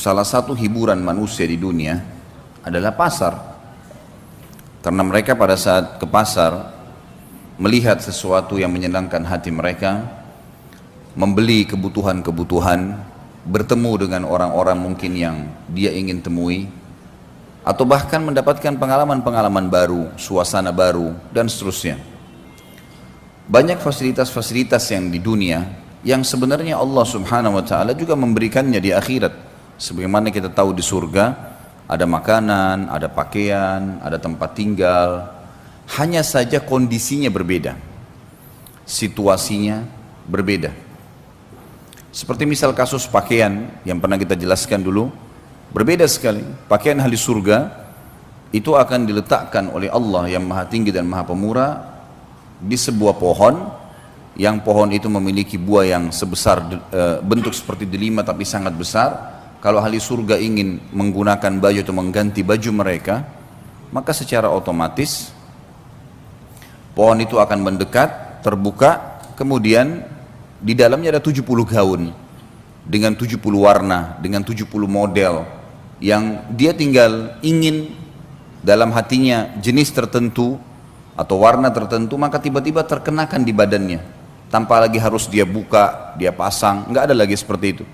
salah satu hiburan manusia di dunia adalah pasar. Karena mereka pada saat ke pasar melihat sesuatu yang menyenangkan hati mereka, membeli kebutuhan-kebutuhan, bertemu dengan orang-orang mungkin yang dia ingin temui, atau bahkan mendapatkan pengalaman-pengalaman baru, suasana baru, dan seterusnya. Banyak fasilitas-fasilitas yang di dunia yang sebenarnya Allah subhanahu wa ta'ala juga memberikannya di akhirat. Sebagaimana kita tahu di surga ada makanan, ada pakaian, ada tempat tinggal. Hanya saja kondisinya berbeda, situasinya berbeda. Seperti misal kasus pakaian yang pernah kita jelaskan dulu, berbeda sekali. Pakaian ahli surga itu akan diletakkan oleh Allah yang maha tinggi dan maha pemurah di sebuah pohon, yang pohon itu memiliki buah yang sebesar bentuk seperti delima tapi sangat besar. Kalau ahli surga ingin menggunakan baju atau mengganti baju mereka, maka secara otomatis pohon itu akan mendekat, terbuka, kemudian di dalamnya ada 70 gaun dengan 70 warna, dengan 70 model yang dia tinggal ingin dalam hatinya jenis tertentu atau warna tertentu, maka tiba-tiba terkenakan di badannya tanpa lagi harus dia buka, dia pasang, nggak ada lagi seperti itu.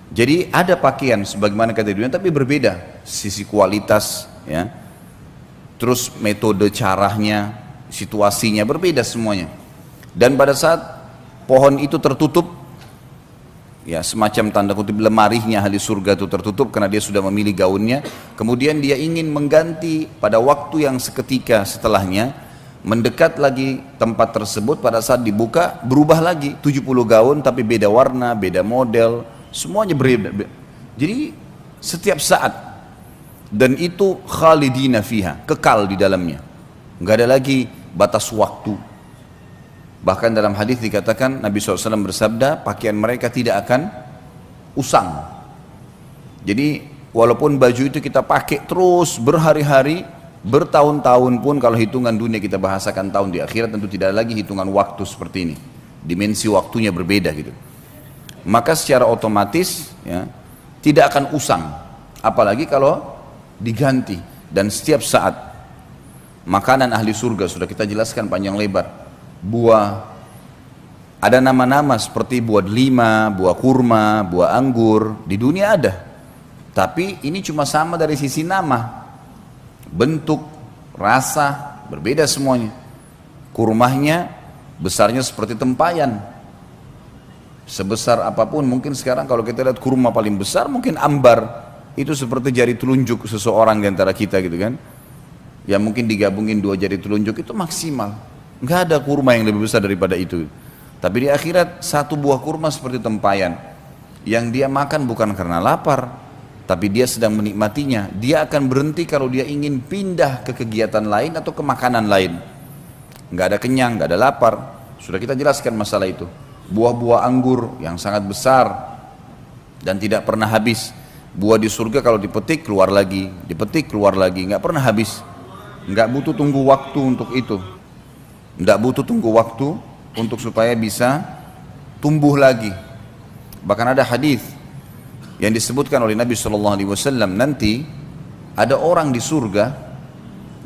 Jadi ada pakaian sebagaimana kata dunia, tapi berbeda sisi kualitas, ya. Terus metode caranya, situasinya berbeda semuanya. Dan pada saat pohon itu tertutup, ya semacam tanda kutip lemarinya ahli surga itu tertutup karena dia sudah memilih gaunnya, kemudian dia ingin mengganti pada waktu yang seketika setelahnya, mendekat lagi tempat tersebut, pada saat dibuka berubah lagi 70 gaun tapi beda warna, beda model, semuanya berbeda. Jadi setiap saat, dan itu khalidina fiha, kekal di dalamnya, nggak ada lagi batas waktu. Bahkan dalam hadis dikatakan Nabi SAW bersabda, pakaian mereka tidak akan usang. Jadi walaupun baju itu kita pakai terus berhari-hari, bertahun-tahun pun, kalau hitungan dunia kita bahasakan tahun, di akhirat tentu tidak ada lagi hitungan waktu seperti ini. Dimensi waktunya berbeda gitu. Maka secara otomatis, ya, tidak akan usang, apalagi kalau diganti. Dan setiap saat makanan ahli surga sudah kita jelaskan panjang lebar. Buah, ada nama-nama seperti buah delima, buah kurma, buah anggur, di dunia ada. Tapi ini cuma sama dari sisi nama, bentuk, rasa, berbeda semuanya. Kurmahnya besarnya seperti tempayan, sebesar apapun. Mungkin sekarang kalau kita lihat kurma paling besar mungkin ambar, itu seperti jari telunjuk seseorang di antara kita gitu kan, ya mungkin digabungin 2 jari telunjuk itu maksimal. Nggak ada kurma yang lebih besar daripada itu. Tapi di akhirat satu buah kurma seperti tempayan, yang dia makan bukan karena lapar, tapi dia sedang menikmatinya. Dia akan berhenti kalau dia ingin pindah ke kegiatan lain atau ke makanan lain. Nggak ada kenyang, nggak ada lapar. Sudah kita jelaskan masalah itu. Buah-buah anggur yang sangat besar dan tidak pernah habis. Buah di surga kalau dipetik keluar lagi, dipetik keluar lagi, nggak pernah habis. Nggak butuh tunggu waktu untuk itu. Nggak butuh tunggu waktu untuk supaya bisa tumbuh lagi. Bahkan ada hadis yang disebutkan oleh Nabi SAW, nanti ada orang di surga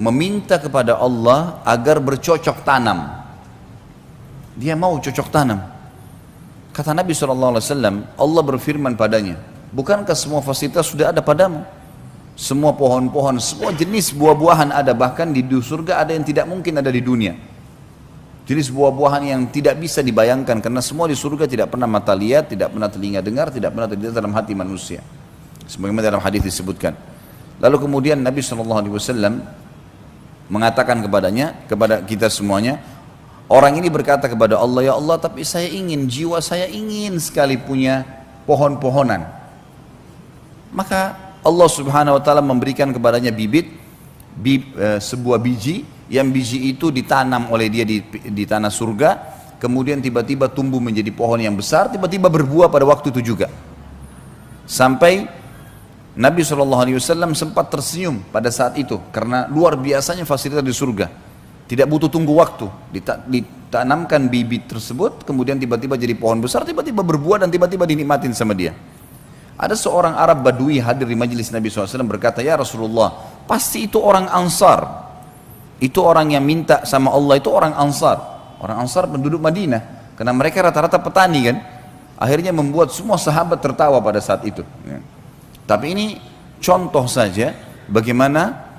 meminta kepada Allah agar bercocok tanam. Dia mau cocok tanam. Kata Nabi SAW, Allah berfirman padanya, bukankah semua fasilitas sudah ada padamu? Semua pohon-pohon, semua jenis buah-buahan ada, bahkan di surga ada yang tidak mungkin ada di dunia. Jenis buah-buahan yang tidak bisa dibayangkan, karena semua di surga tidak pernah mata lihat, tidak pernah telinga dengar, tidak pernah terlintas dalam hati manusia. Sebagaimana dalam hadis disebutkan. Lalu kemudian Nabi SAW mengatakan kepadanya, kepada kita semuanya, orang ini berkata kepada Allah, ya Allah, tapi saya ingin, jiwa saya ingin sekali punya pohon-pohonan. Maka Allah Subhanahu wa taala memberikan kepadanya sebuah biji, yang biji itu ditanam oleh dia di tanah surga, kemudian tiba-tiba tumbuh menjadi pohon yang besar, tiba-tiba berbuah pada waktu itu juga. Sampai Nabi SAW sempat tersenyum pada saat itu, karena luar biasanya fasilitas di surga. Tidak butuh tunggu waktu, ditanamkan bibit tersebut, kemudian tiba-tiba jadi pohon besar, tiba-tiba berbuah dan tiba-tiba dinikmatin sama dia. Ada seorang Arab Badui hadir di majelis Nabi SAW berkata, ya Rasulullah, pasti itu orang Ansar. Itu orang yang minta sama Allah itu orang Ansar. Orang Ansar penduduk Madinah. Karena mereka rata-rata petani kan. Akhirnya membuat semua sahabat tertawa pada saat itu. Tapi ini contoh saja bagaimana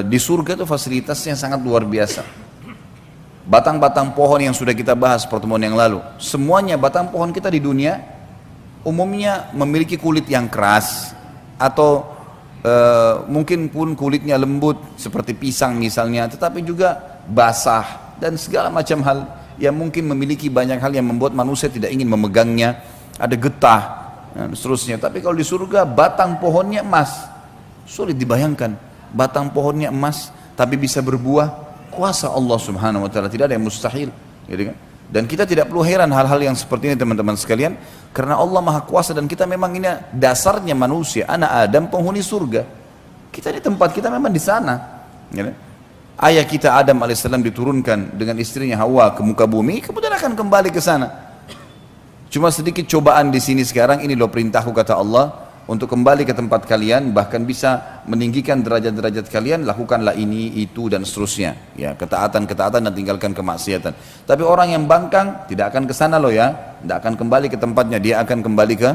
di surga itu fasilitasnya sangat luar biasa. Batang-batang pohon yang sudah kita bahas pertemuan yang lalu. Semuanya batang pohon kita di dunia umumnya memiliki kulit yang keras atau mungkin pun kulitnya lembut seperti pisang misalnya, tetapi juga basah dan segala macam hal yang mungkin memiliki banyak hal yang membuat manusia tidak ingin memegangnya, ada getah dan seterusnya. Tapi kalau di surga batang pohonnya emas, sulit dibayangkan batang pohonnya emas tapi bisa berbuah, kuasa Allah Subhanahu wa taala, tidak ada yang mustahil, gitu kan? Dan kita tidak perlu heran hal-hal yang seperti ini teman-teman sekalian, karena Allah Maha Kuasa dan kita memang ini dasarnya manusia, anak Adam penghuni surga. Kita di tempat kita memang di sana. Ya. Ayah kita Adam alaihissalam diturunkan dengan istrinya Hawa ke muka bumi, kemudian akan kembali ke sana. Cuma sedikit cobaan di sini sekarang, ini loh perintahku kata Allah, untuk kembali ke tempat kalian, bahkan bisa meninggikan derajat-derajat kalian, lakukanlah ini, itu dan seterusnya. Ya, ketaatan-ketaatan dan tinggalkan kemaksiatan. Tapi orang yang bangkang tidak akan ke sana loh ya, tidak akan kembali ke tempatnya, dia akan kembali ke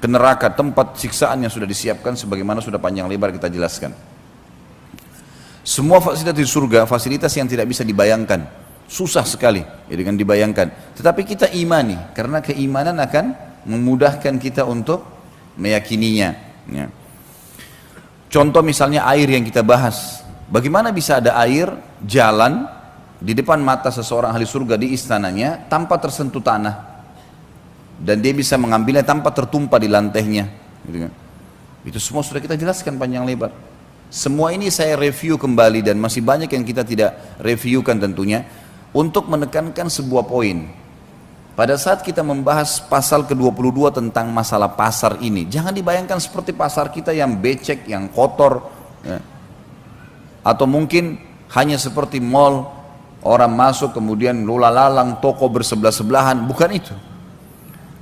neraka, tempat siksaan yang sudah disiapkan sebagaimana sudah panjang lebar kita jelaskan. Semua fasilitas di surga, fasilitas yang tidak bisa dibayangkan, susah sekali ya, dengan dibayangkan. Tetapi kita imani, karena keimanan akan memudahkan kita untuk meyakininya. Ya. Contoh misalnya air yang kita bahas. Bagaimana bisa ada air jalan di depan mata seseorang ahli surga di istananya tanpa tersentuh tanah, dan dia bisa mengambilnya tanpa tertumpah di lantainya, gitu kan? Itu semua sudah kita jelaskan panjang lebar. Semua ini saya review kembali dan masih banyak yang kita tidak reviewkan tentunya, untuk menekankan sebuah poin. Pada saat kita membahas pasal ke-22 tentang masalah pasar ini, jangan dibayangkan seperti pasar kita yang becek, yang kotor, ya. Atau mungkin hanya seperti mall, orang masuk kemudian lula-lalang, toko bersebelah-sebelahan, bukan itu.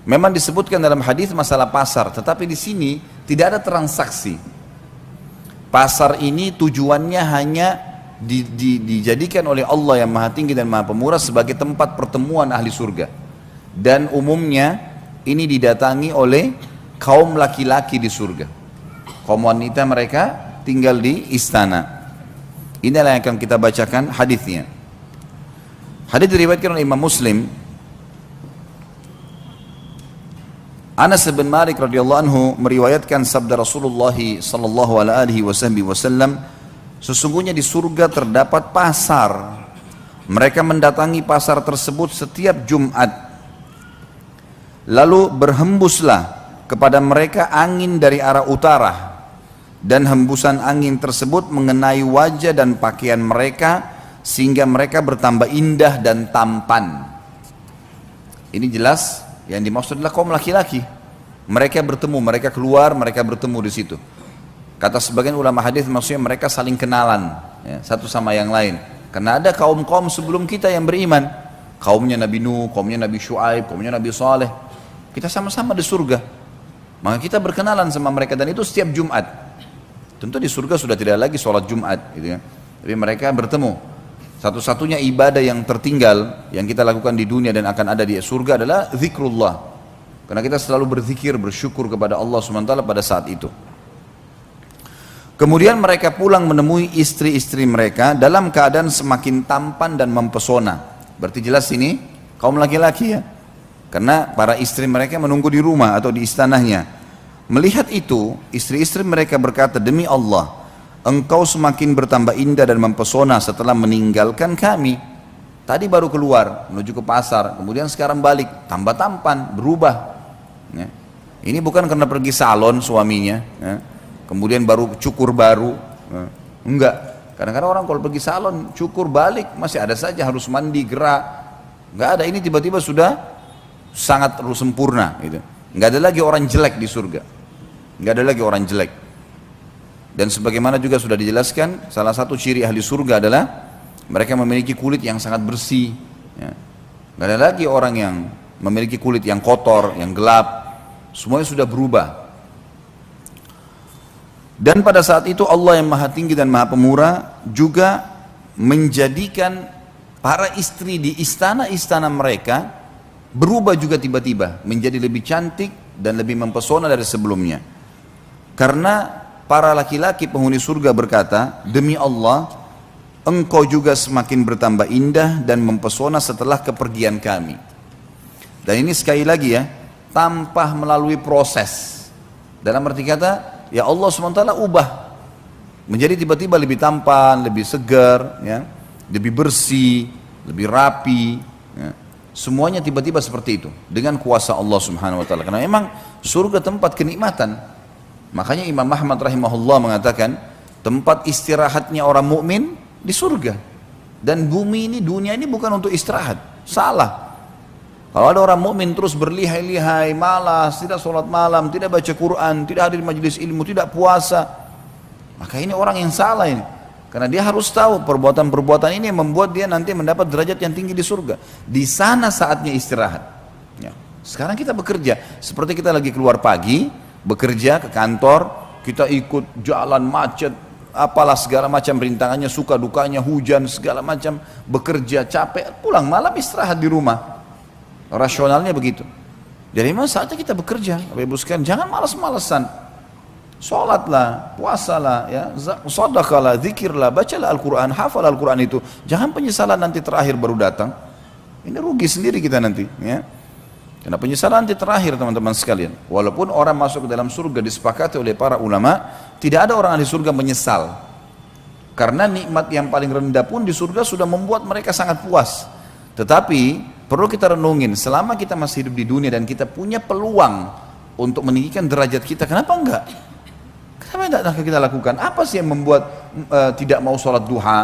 Memang disebutkan dalam hadis masalah pasar, tetapi di sini tidak ada transaksi. Pasar ini tujuannya hanya dijadikan oleh Allah yang Maha Tinggi dan Maha Pemurah sebagai tempat pertemuan ahli surga. Dan umumnya ini didatangi oleh kaum laki-laki di surga. Kaum wanita mereka tinggal di istana. Inilah yang akan kita bacakan hadisnya. Hadis diriwayatkan oleh Imam Muslim. Anas bin Malik radhiyallahu anhu meriwayatkan sabda Rasulullah sallallahu alaihi wasallam, sesungguhnya di surga terdapat pasar. Mereka mendatangi pasar tersebut setiap Jumat. Lalu berhembuslah kepada mereka angin dari arah utara, dan hembusan angin tersebut mengenai wajah dan pakaian mereka sehingga mereka bertambah indah dan tampan. Ini jelas yang dimaksud adalah kaum laki-laki. Mereka bertemu, mereka keluar, mereka bertemu di situ. Kata sebagian ulama hadis maksudnya mereka saling kenalan, ya, satu sama yang lain. Karena ada kaum-kaum sebelum kita yang beriman, kaumnya Nabi Nuh, kaumnya Nabi Shu'aib, kaumnya Nabi Saleh. Kita sama-sama di surga, maka kita berkenalan sama mereka, dan itu setiap Jumat. Tentu di surga sudah tidak lagi sholat Jumat, gitu ya. Tapi mereka bertemu. Satu-satunya ibadah yang tertinggal yang kita lakukan di dunia dan akan ada di surga adalah zikrullah. Karena kita selalu berzikir, bersyukur kepada Allah SWT pada saat itu. Kemudian mereka pulang menemui istri-istri mereka dalam keadaan semakin tampan dan mempesona. Berarti jelas ini kaum laki-laki ya. Karena para istri mereka menunggu di rumah atau di istananya. Melihat itu, istri-istri mereka berkata, demi Allah, engkau semakin bertambah indah dan mempesona setelah meninggalkan kami. Tadi baru keluar menuju ke pasar, kemudian sekarang balik, tambah tampan, berubah. Ya. Ini bukan karena pergi salon suaminya, ya. Kemudian baru cukur baru, ya. Enggak. Kadang-kadang orang kalau pergi salon, cukur balik, masih ada saja harus mandi, gerak. Enggak ada, ini tiba-tiba sudah sangat sempurna gitu. Nggak ada lagi orang jelek di surga, nggak ada lagi orang jelek. Dan sebagaimana juga sudah dijelaskan, salah satu ciri ahli surga adalah mereka memiliki kulit yang sangat bersih, ya. Nggak ada lagi orang yang memiliki kulit yang kotor, yang gelap. Semuanya sudah berubah. Dan pada saat itu Allah yang maha tinggi dan maha pemurah juga menjadikan para istri di istana-istana mereka berubah juga tiba-tiba menjadi lebih cantik dan lebih mempesona dari sebelumnya. Karena para laki-laki penghuni surga berkata, demi Allah, engkau juga semakin bertambah indah dan mempesona setelah kepergian kami. Dan ini sekali lagi ya, tanpa melalui proses. Dalam arti kata, ya Allah SWT ubah menjadi tiba-tiba lebih tampan, lebih segar, ya, lebih bersih, lebih rapi, ya. Semuanya tiba-tiba seperti itu dengan kuasa Allah Subhanahu wa taala. Karena memang surga tempat kenikmatan. Makanya Imam Ahmad rahimahullah mengatakan tempat istirahatnya orang mukmin di surga. Dan bumi ini, dunia ini bukan untuk istirahat. Salah. Kalau ada orang mukmin terus berlihai-lihai, malas, tidak sholat malam, tidak baca Quran, tidak hadir majelis ilmu, tidak puasa, maka ini orang yang salah ini. Karena dia harus tahu perbuatan-perbuatan ini yang membuat dia nanti mendapat derajat yang tinggi di surga. Di sana saatnya istirahat. Ya. Sekarang kita bekerja, seperti kita lagi keluar pagi, bekerja ke kantor, kita ikut jalan macet, apalah segala macam rintangannya, suka dukanya, hujan, segala macam, bekerja capek, pulang malam istirahat di rumah. Rasionalnya begitu. Jadi memang saatnya kita bekerja, Bapak Ibu sekalian, jangan malas-malasan. Sholatlah, puasalah, ya, sedekahlah, zikirlah, bacalah Al-Quran, hafal Al-Quran itu. Jangan penyesalan nanti terakhir baru datang. Ini rugi sendiri kita nanti. Ya. Karena penyesalan nanti terakhir teman-teman sekalian. Walaupun orang masuk ke dalam surga disepakati oleh para ulama, tidak ada orang ahli surga menyesal. Karena nikmat yang paling rendah pun di surga sudah membuat mereka sangat puas. Tetapi perlu kita renungin, selama kita masih hidup di dunia dan kita punya peluang untuk meninggikan derajat kita, kenapa enggak? Kenapa tidak kita lakukan? Apa sih yang membuat tidak mau sholat duha,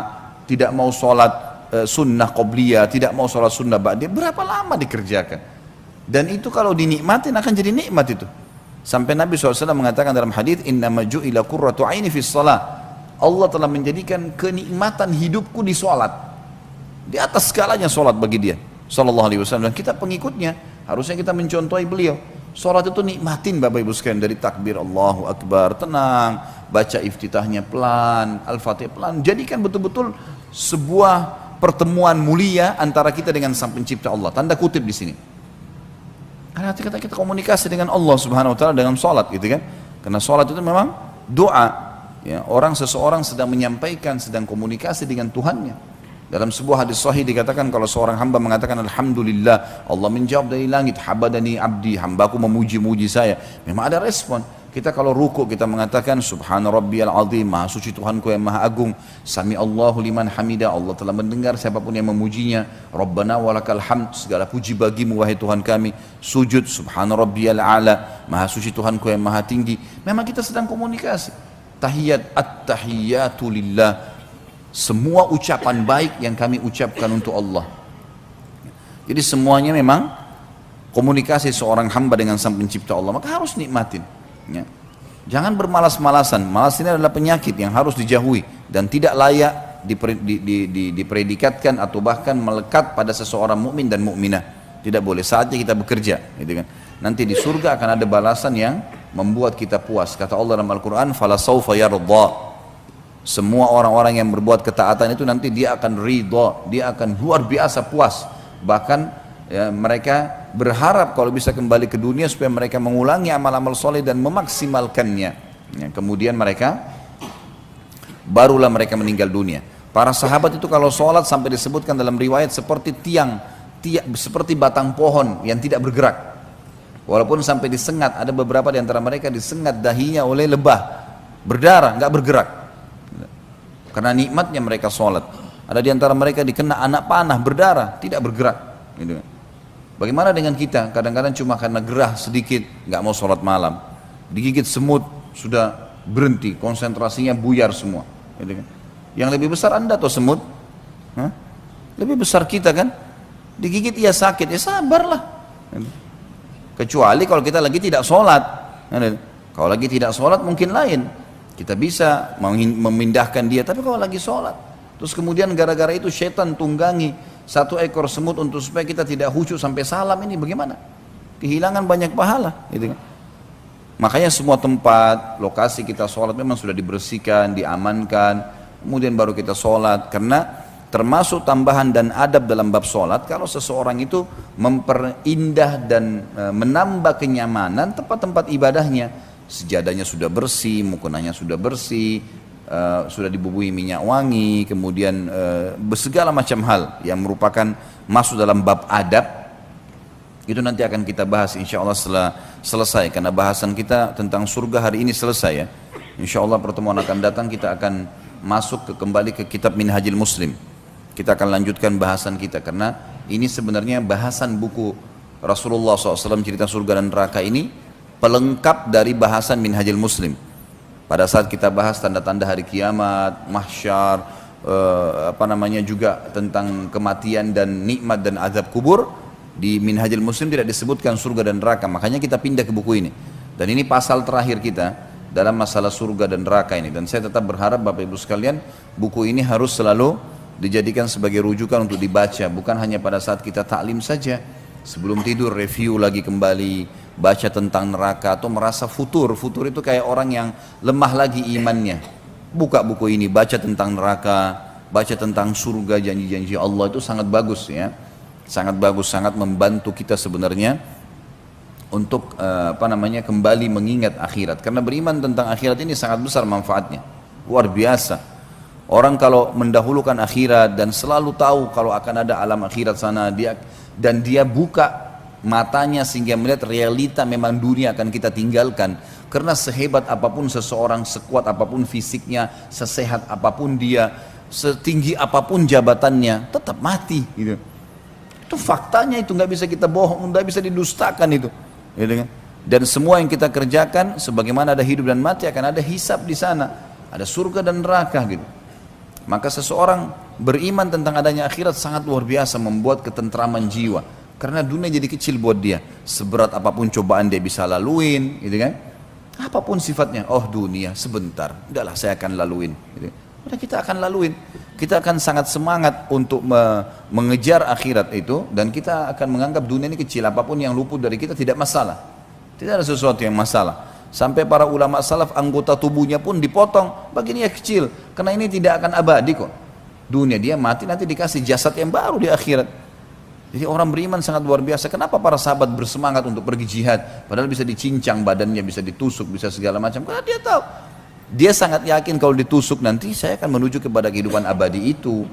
tidak mau sholat sunnah qobliyah, tidak mau sholat sunnah ba'diyah? Berapa lama dikerjakan? Dan itu kalau dinikmatin akan jadi nikmat itu. Sampai Nabi SAW mengatakan dalam hadis, innama ju'ila qurratu aini fis shalah. Allah telah menjadikan kenikmatan hidupku di sholat. Di atas skalanya sholat bagi dia, sallallahu alaihi wasallam. Dan kita pengikutnya, harusnya kita mencontohi beliau. Sholat itu nikmatin Bapak Ibu sekalian, dari takbir Allahu Akbar, tenang, baca iftitahnya pelan, Al-Fatihah pelan. Jadikan betul-betul sebuah pertemuan mulia antara kita dengan Sang Pencipta Allah. Tanda kutip di sini. Karena kita komunikasi dengan Allah Subhanahu wa taala dengan sholat gitu kan. Karena sholat itu memang doa. Ya, seseorang sedang menyampaikan, sedang komunikasi dengan Tuhannya. Dalam sebuah hadis sahih dikatakan kalau seorang hamba mengatakan alhamdulillah, Allah menjawab dari langit, habadani abdi, hambaku memuji-muji saya. Memang ada respon. Kita kalau ruku kita mengatakan subhana rabbiyal azim, maha suci Tuhanku yang maha agung. Sami Allahu liman hamida, Allah telah mendengar siapapun yang memujinya. Rabbana walakal hamd, segala puji bagimu wahai Tuhan kami. Sujud subhana rabbiyal a'la, maha suci Tuhanku yang maha tinggi. Memang kita sedang komunikasi. Tahiyat at-tahiyatu lillah, semua ucapan baik yang kami ucapkan untuk Allah. Jadi semuanya memang komunikasi seorang hamba dengan Sang Pencipta Allah, maka harus nikmatin. Ya. Jangan bermalas-malasan. Malas ini adalah penyakit yang harus dijauhi dan tidak layak dipredikatkan atau bahkan melekat pada seseorang mukmin dan mukminah. Tidak boleh. Saatnya kita bekerja, gitu kan. Nanti di surga akan ada balasan yang membuat kita puas. Kata Allah dalam Al-Quran, "Fala sawfa yarda." Semua orang-orang yang berbuat ketaatan itu nanti dia akan ridha, dia akan luar biasa puas. Bahkan ya, mereka berharap kalau bisa kembali ke dunia supaya mereka mengulangi amal-amal soleh dan memaksimalkannya. Ya, kemudian barulah mereka meninggal dunia. Para sahabat itu kalau sholat sampai disebutkan dalam riwayat seperti tiang, seperti batang pohon yang tidak bergerak. Walaupun sampai disengat, ada beberapa di antara mereka disengat dahinya oleh lebah, berdarah, nggak bergerak. Karena nikmatnya mereka sholat. Ada di antara mereka dikena anak panah, berdarah, tidak bergerak. Gitu. Bagaimana dengan kita? Kadang-kadang cuma karena gerah sedikit, nggak mau sholat malam. Digigit semut, sudah berhenti, konsentrasinya buyar semua. Gitu. Yang lebih besar Anda atau semut? Hah? Lebih besar kita kan? Digigit ia sakit, ya sabarlah. Gitu. Kecuali kalau kita lagi tidak sholat. Gitu. Kalau lagi tidak sholat mungkin lain. Kita bisa memindahkan dia, tapi kalau lagi sholat, terus kemudian gara-gara itu setan tunggangi satu ekor semut untuk supaya kita tidak khusyuk sampai salam, ini bagaimana? Kehilangan banyak pahala, gitu kan? Makanya semua tempat, lokasi kita sholat memang sudah dibersihkan, diamankan, kemudian baru kita sholat. Karena termasuk tambahan dan adab dalam bab sholat, kalau seseorang itu memperindah dan menambah kenyamanan tempat-tempat ibadahnya, sejadahnya sudah bersih, mukenanya sudah bersih, sudah dibubuhi minyak wangi, kemudian segala macam hal yang merupakan masuk dalam bab adab. Itu nanti akan kita bahas insya Allah setelah selesai, karena bahasan kita tentang surga hari ini selesai ya. Insya Allah pertemuan akan datang kita akan masuk kembali ke kitab Minhajul Muslim. Kita akan lanjutkan bahasan kita, karena ini sebenarnya bahasan buku Rasulullah SAW cerita surga dan neraka ini pelengkap dari bahasan Minhajul Muslim. Pada saat kita bahas tanda-tanda hari kiamat, mahsyar, juga tentang kematian dan nikmat dan azab kubur, di Minhajul Muslim tidak disebutkan surga dan neraka, makanya kita pindah ke buku ini. Dan ini pasal terakhir kita dalam masalah surga dan neraka ini. Dan saya tetap berharap Bapak Ibu sekalian, buku ini harus selalu dijadikan sebagai rujukan untuk dibaca, bukan hanya pada saat kita taklim saja. Sebelum tidur review lagi kembali, baca tentang neraka, atau merasa futur itu kayak orang yang lemah lagi imannya. Buka buku ini, baca tentang neraka, baca tentang surga, janji-janji Allah, itu sangat bagus ya. Sangat bagus, sangat membantu kita sebenarnya untuk kembali mengingat akhirat. Karena beriman tentang akhirat ini sangat besar manfaatnya, luar biasa. Orang kalau mendahulukan akhirat dan selalu tahu kalau akan ada alam akhirat sana, dia buka matanya sehingga melihat realita memang dunia akan kita tinggalkan. Karena sehebat apapun seseorang, sekuat apapun fisiknya, sesehat apapun dia, setinggi apapun jabatannya, tetap mati gitu. Itu faktanya, itu nggak bisa kita bohong, nggak bisa didustakan itu. Gitu kan? Dan semua yang kita kerjakan, sebagaimana ada hidup dan mati, akan ada hisab di sana, ada surga dan neraka gitu. Maka seseorang beriman tentang adanya akhirat sangat luar biasa, membuat ketentraman jiwa. Karena dunia jadi kecil buat dia. Seberat apapun cobaan dia bisa laluin, gitu kan? Apapun sifatnya, oh dunia sebentar, udahlah saya akan laluin. Gitu. Udah kita akan laluin. Kita akan sangat semangat untuk mengejar akhirat itu, dan kita akan menganggap dunia ini kecil, apapun yang luput dari kita tidak masalah. Tidak ada sesuatu yang masalah. Sampai para ulama salaf anggota tubuhnya pun dipotong, bagiannya kecil, karena ini tidak akan abadi kok. Dunia dia mati, nanti dikasih jasad yang baru di akhirat. Jadi orang beriman sangat luar biasa. Kenapa para sahabat bersemangat untuk pergi jihad, padahal bisa dicincang badannya, bisa ditusuk, bisa segala macam, karena dia tahu. Dia sangat yakin kalau ditusuk nanti saya akan menuju kepada kehidupan abadi itu.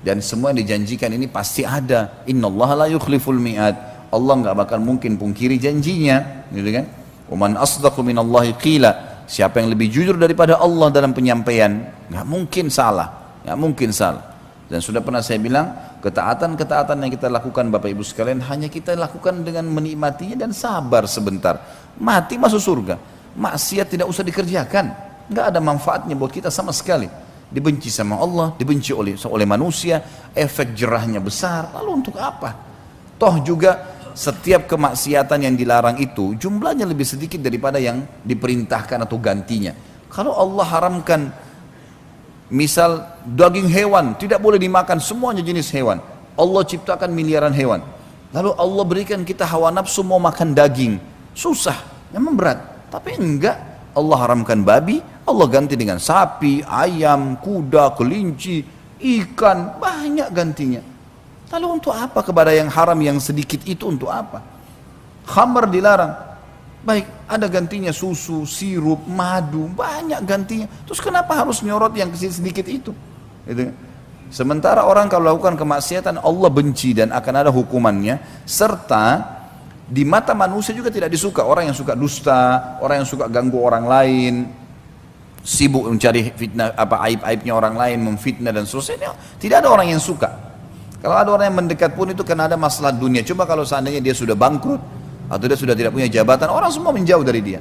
Dan semua yang dijanjikan ini pasti ada. Innallaha la yukhliful mi'ad. Allah nggak bakal mungkin pungkiri janjinya, gitu kan? Waman asdaqu minallahi qila. Siapa yang lebih jujur daripada Allah dalam penyampaian? Nggak mungkin salah, nggak mungkin salah. Dan sudah pernah saya bilang, ketaatan-ketaatan yang kita lakukan Bapak Ibu sekalian, hanya kita lakukan dengan menikmatinya dan sabar sebentar. Mati masuk surga. Maksiat tidak usah dikerjakan. Nggak ada manfaatnya buat kita sama sekali. Dibenci sama Allah, dibenci oleh manusia, efek jerahnya besar. Lalu untuk apa? Toh juga setiap kemaksiatan yang dilarang itu jumlahnya lebih sedikit daripada yang diperintahkan atau gantinya. Kalau Allah haramkan misal daging hewan tidak boleh dimakan, semuanya jenis hewan. Allah ciptakan miliaran hewan. Lalu Allah berikan kita hawa nafsu mau makan daging. Susah, memang berat. Tapi enggak, Allah haramkan babi, Allah ganti dengan sapi, ayam, kuda, kelinci, ikan, banyak gantinya. Lalu untuk apa kepada yang haram yang sedikit itu, untuk apa? Khamr dilarang, baik ada gantinya susu, sirup, madu, banyak gantinya. Terus kenapa harus nyorot yang sedikit itu? Gitu. Sementara orang kalau lakukan kemaksiatan Allah benci dan akan ada hukumannya, serta di mata manusia juga tidak disuka. Orang yang suka dusta, orang yang suka ganggu orang lain, sibuk mencari fitnah, aib-aibnya orang lain, memfitnah dan seterusnya, tidak ada orang yang suka. Kalau ada orang yang mendekat pun itu karena ada masalah dunia. Coba kalau seandainya dia sudah bangkrut atau dia sudah tidak punya jabatan, orang semua menjauh dari dia.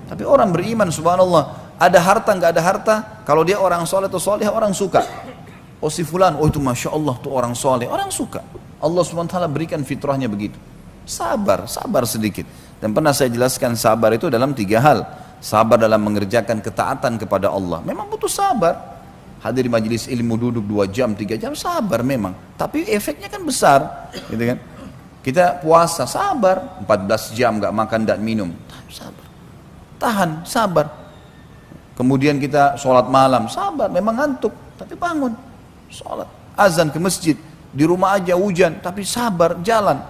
Tapi orang beriman, subhanallah, ada harta nggak ada harta, kalau dia orang soleh atau soleh, orang suka. Oh si fulan, oh itu masya Allah tuh orang soleh, orang suka. Allah SWT berikan fitrahnya begitu. Sabar, sabar sedikit. Dan pernah saya jelaskan sabar itu dalam 3 hal. Sabar dalam mengerjakan ketaatan kepada Allah, memang butuh sabar. Hadir di majelis ilmu, duduk 2 jam, 3 jam, sabar memang. Tapi efeknya kan besar, gitu kan? Kita puasa, sabar, 14 jam gak makan dan minum, sabar. tahan, sabar. Kemudian kita sholat malam, sabar, memang ngantuk, tapi bangun, sholat. Azan ke masjid, di rumah aja hujan, tapi sabar, jalan,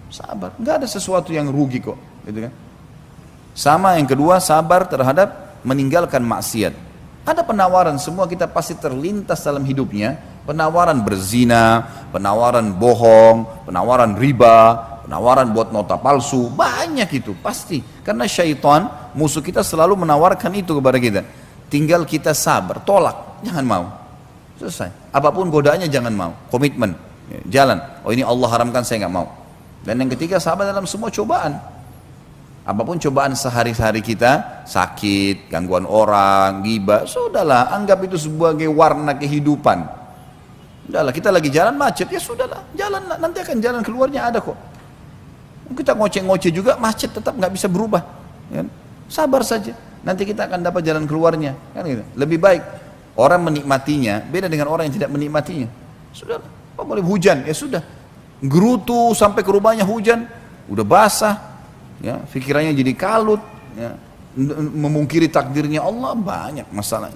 sabar. Nggak ada sesuatu yang rugi kok, gitu kan? Sama yang kedua, sabar terhadap meninggalkan maksiat. Ada penawaran, semua kita pasti terlintas dalam hidupnya, penawaran berzina, penawaran bohong, penawaran riba, penawaran buat nota palsu, banyak itu pasti. Karena syaitan, musuh kita selalu menawarkan itu kepada kita. Tinggal kita sabar, tolak, jangan mau. Selesai. Apapun godaannya jangan mau, komitmen, jalan. Oh ini Allah haramkan, saya nggak mau. Dan yang ketiga, sabar dalam semua cobaan. Apapun cobaan sehari-hari kita, sakit, gangguan orang, ghibah, sudahlah, anggap itu sebagai warna kehidupan. Sudahlah, kita lagi jalan macet, ya sudahlah, jalan, nanti akan jalan keluarnya ada kok. Kita ngoceh-ngoceh juga, macet tetap nggak bisa berubah. Ya. Sabar saja, nanti kita akan dapat jalan keluarnya. Kan gitu. Lebih baik orang menikmatinya, beda dengan orang yang tidak menikmatinya. Sudah, apa boleh hujan, ya sudah. Gerutu sampai ke rumahnya hujan, udah basah. Ya, pikirannya jadi kalut, ya, memungkiri takdirnya Allah, banyak masalah.